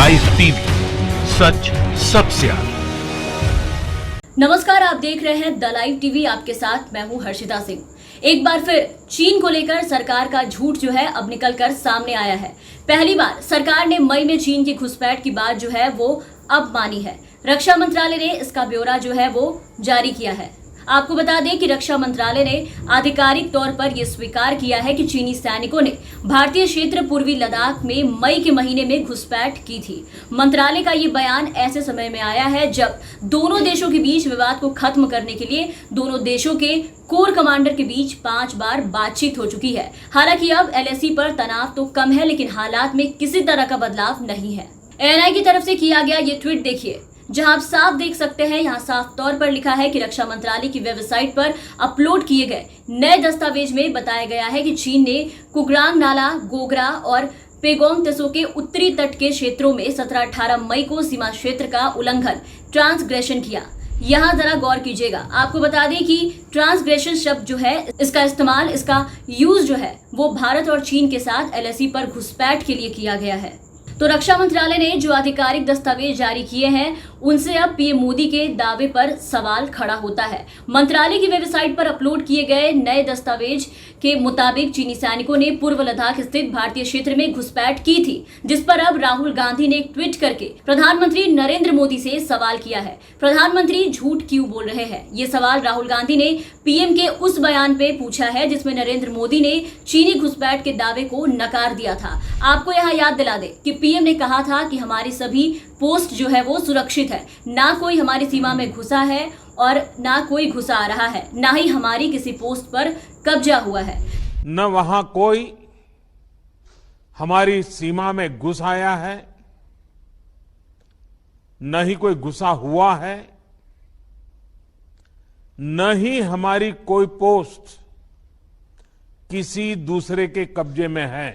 Live TV, सच सबसे आगे। नमस्कार, आप देख रहे हैं द लाइव टीवी। आपके साथ मैं हूं हर्षिता सिंह। एक बार फिर चीन को लेकर सरकार का झूठ जो है अब निकलकर सामने आया है। पहली बार सरकार ने मई में चीन की घुसपैठ की बात जो है वो अब मानी है। रक्षा मंत्रालय ने इसका ब्यौरा जो है वो जारी किया है। आपको बता दें कि रक्षा मंत्रालय ने आधिकारिक तौर पर यह स्वीकार किया है कि चीनी सैनिकों ने भारतीय क्षेत्र पूर्वी लद्दाख में मई के महीने में घुसपैठ की थी। मंत्रालय का ये बयान ऐसे समय में आया है जब दोनों देशों के बीच विवाद को खत्म करने के लिए दोनों देशों के कोर कमांडर के बीच 5 बार बातचीत हो चुकी है। हालांकि अब एलएसी पर तनाव तो कम है, लेकिन हालात में किसी तरह का बदलाव नहीं है। एएनआई की तरफ से किया गया ये ट्वीट देखिए, जहां आप साफ देख सकते हैं। यहां साफ तौर पर लिखा है कि रक्षा मंत्रालय की वेबसाइट पर अपलोड किए गए नए दस्तावेज में बताया गया है कि चीन ने कुग्रांग नाला, गोगरा और पेगोंग त्सो के उत्तरी तट के क्षेत्रों में 17-18 मई को सीमा क्षेत्र का उल्लंघन, ट्रांसग्रेशन किया। यहाँ जरा गौर कीजिएगा। आपको बता दें कि ट्रांसग्रेशन शब्द जो है, इसका इस्तेमाल, इसका यूज जो है वो भारत और चीन के साथ एलएसी पर घुसपैठ के लिए किया गया है। तो रक्षा मंत्रालय ने जो आधिकारिक दस्तावेज जारी किए हैं उनसे अब पीएम मोदी के दावे पर सवाल खड़ा होता है। मंत्रालय की वेबसाइट पर अपलोड किए गए नए दस्तावेज के मुताबिक चीनी सैनिकों ने पूर्व लद्दाख स्थित भारतीय क्षेत्र में घुसपैठ की थी, जिस पर अब राहुल गांधी ने एक ट्वीट करके प्रधानमंत्री नरेंद्र मोदी से सवाल किया है। प्रधानमंत्री झूठ क्यों बोल रहे हैं? ये सवाल राहुल गांधी ने पीएम के उस बयान पे पूछा है जिसमें नरेंद्र मोदी ने चीनी घुसपैठ के दावे को नकार दिया था। आपको यहाँ याद दिला दे कि पीएम ने कहा था कि हमारी सभी पोस्ट जो है वो सुरक्षित है, ना कोई हमारी सीमा में घुसा है और ना कोई घुसा आ रहा है, ना ही हमारी किसी पोस्ट पर कब्जा हुआ है। न वहां कोई हमारी सीमा में घुस आया है, न ही कोई घुसा हुआ है, न ही हमारी कोई पोस्ट किसी दूसरे के कब्जे में है।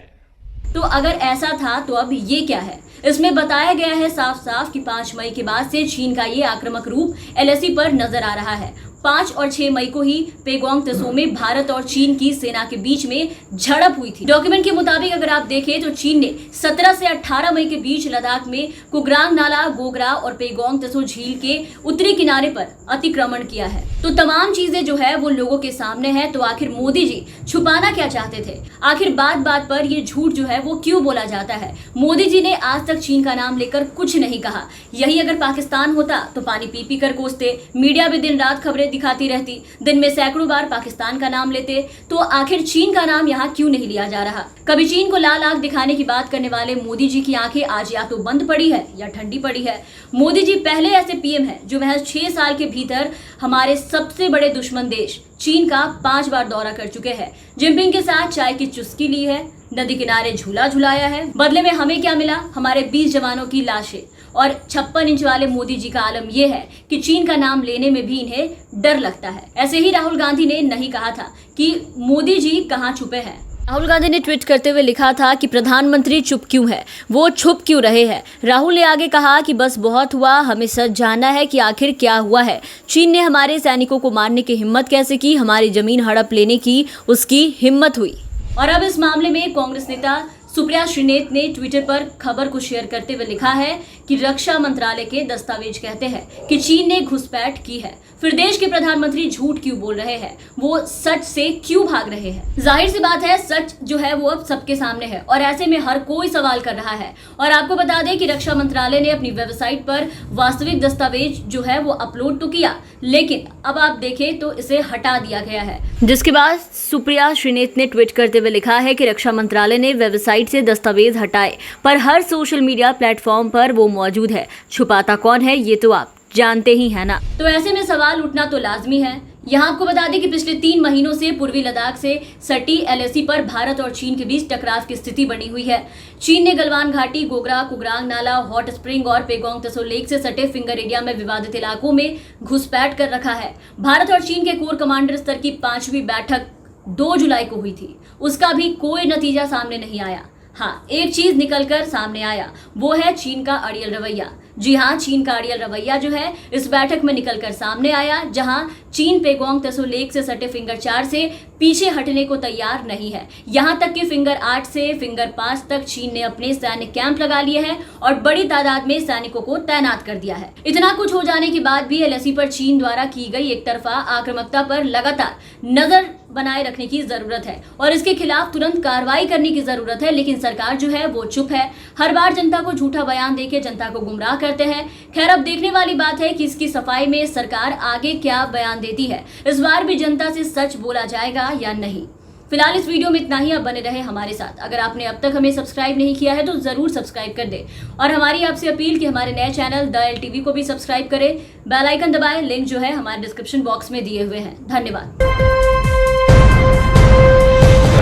तो अगर ऐसा था तो अब ये क्या है? इसमें बताया गया है साफ साफ कि 5 मई के बाद से चीन का ये आक्रामक रूप एलएसी पर नजर आ रहा है। 5 और 6 मई को ही पेगोंग त्सो में भारत और चीन की सेना के बीच में झड़प हुई थी। डॉक्यूमेंट के मुताबिक अगर आप देखें तो चीन ने 17 से 18 मई के बीच लद्दाख में कुग्रांग नाला, गोगरा और पेगोंग त्सो झील के उत्तरी किनारे पर अतिक्रमण किया है। तो तमाम चीजें जो है वो लोगों के सामने है। तो आखिर मोदी जी छुपाना क्या चाहते थे? आखिर बात बात पर ये झूठ जो है वो क्यों बोला जाता है? मोदी जी ने आज तक चीन का नाम लेकर कुछ नहीं कहा। यही अगर पाकिस्तान होता तो पानी पी पी कर कोसते, मीडिया भी दिन रात खबरें दिखाती रहती, दिन में सैकड़ों बार पाकिस्तान का नाम लेते। तो आखिर चीन का नाम यहाँ क्यों नहीं लिया जा रहा? कभी चीन को लाल आंख दिखाने की बात करने वाले मोदी जी की आंखें आज या तो बंद पड़ी है या ठंडी पड़ी है। मोदी जी पहले ऐसे पीएम हैं जो महज 6 साल के भीतर हमारे सबसे बड़े दुश्मन देश चीन का 5 बार दौरा कर चुके हैं। जिनपिंग के साथ चाय की चुस्की ली है, नदी किनारे झूला झुलाया है। बदले में हमें क्या मिला? हमारे 20 जवानों की लाशें। और 56 इंच वाले मोदी जी का आलम यह है कि चीन का नाम लेने में भी इन्हें डर लगता है। ऐसे ही राहुल गांधी ने नहीं कहा था कि मोदी जी कहाँ छुपे हैं। राहुल गांधी ने ट्वीट करते हुए लिखा था कि प्रधानमंत्री चुप क्यों है, वो छुप क्यों रहे हैं। राहुल ने आगे कहा कि बस बहुत हुआ, हमें सच जानना है कि आखिर क्या हुआ है। चीन ने हमारे सैनिकों को मारने की हिम्मत कैसे की? हमारी जमीन हड़प लेने की उसकी हिम्मत हुई। और अब इस मामले में कांग्रेस नेता सुप्रिया श्रीनेत ने ट्विटर पर खबर को शेयर करते हुए लिखा है कि रक्षा मंत्रालय के दस्तावेज कहते हैं कि चीन ने घुसपैठ की है। फिर देश के प्रधानमंत्री झूठ क्यों बोल रहे हैं? वो सच से क्यों भाग रहे हैं? जाहिर सी बात है, सच जो है वो अब सबके सामने है और ऐसे में हर कोई सवाल कर रहा है। और आपको बता दें कि रक्षा मंत्रालय ने अपनी वेबसाइट पर वास्तविक दस्तावेज जो है वो अपलोड तो किया, लेकिन अब आप देखें तो इसे हटा दिया गया है। जिसके बाद सुप्रिया श्रीनेत ने ट्वीट करते हुए लिखा है कि रक्षा मंत्रालय ने वेबसाइट से दस्तावेज हटाए, पर हर सोशल मीडिया प्लेटफॉर्म पर वो मौजूद है। छुपाता कौन है ये तो आप जानते ही है ना। तो ऐसे में सवाल उठना तो लाजमी है। यहाँ आपको बता दें कि पिछले 3 महीनों से पूर्वी लद्दाख से सटी एलएसी पर भारत और चीन के बीच टकराव की स्थिति बनी हुई है। चीन ने गलवान घाटी, गोगरा, कुग्रांग नाला, हॉट स्प्रिंग और पेगोंग त्सो लेक से सटे फिंगर एरिया में विवादित इलाकों में घुसपैठ कर रखा है। भारत और चीन के कोर कमांडर स्तर की 5वीं बैठक 2 जुलाई को हुई थी, उसका भी कोई नतीजा सामने नहीं आया। हाँ, एक चीज निकलकर सामने आया, वो है चीन का अड़ियल रवैया। जी हां, चीन का अड़ियल रवैया जो है इस बैठक में निकलकर सामने आया, जहां चीन पेगोंग त्सो लेक से सटे फिंगर 4 से पीछे हटने को तैयार नहीं है। यहां तक कि फिंगर 8 से फिंगर 5 तक चीन ने अपने सैन्य कैंप लगा लिए हैं और बड़ी तादाद में सैनिकों को तैनात कर दिया है। इतना कुछ हो जाने के बाद भी एलएसी पर चीन द्वारा की गई एक तरफा आक्रामकता पर लगातार नजर बनाए रखने की जरूरत है और इसके खिलाफ तुरंत कार्रवाई करने की जरूरत है। लेकिन सरकार जो है वो चुप है, हर बार जनता को झूठा बयान देके जनता को गुमराह करते हैं। खैर, अब देखने वाली बात है कि इसकी सफाई में सरकार आगे क्या बयान देती है। इस बार भी जनता से सच बोला जाएगा या नहीं। फिलहाल इस वीडियो में इतना ही। आप बने रहे हमारे साथ। अगर आपने अब तक हमें सब्सक्राइब नहीं किया है तो जरूर सब्सक्राइब कर दे और हमारी आपसे अपील कि हमारे नए चैनल द एलटीवी को भी सब्सक्राइब करें, बेल आइकन दबाएं। लिंक जो है हमारे डिस्क्रिप्शन बॉक्स में दिए हुए हैं। धन्यवाद।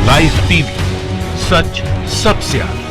लाइव टीवी, सच सबसे आगे।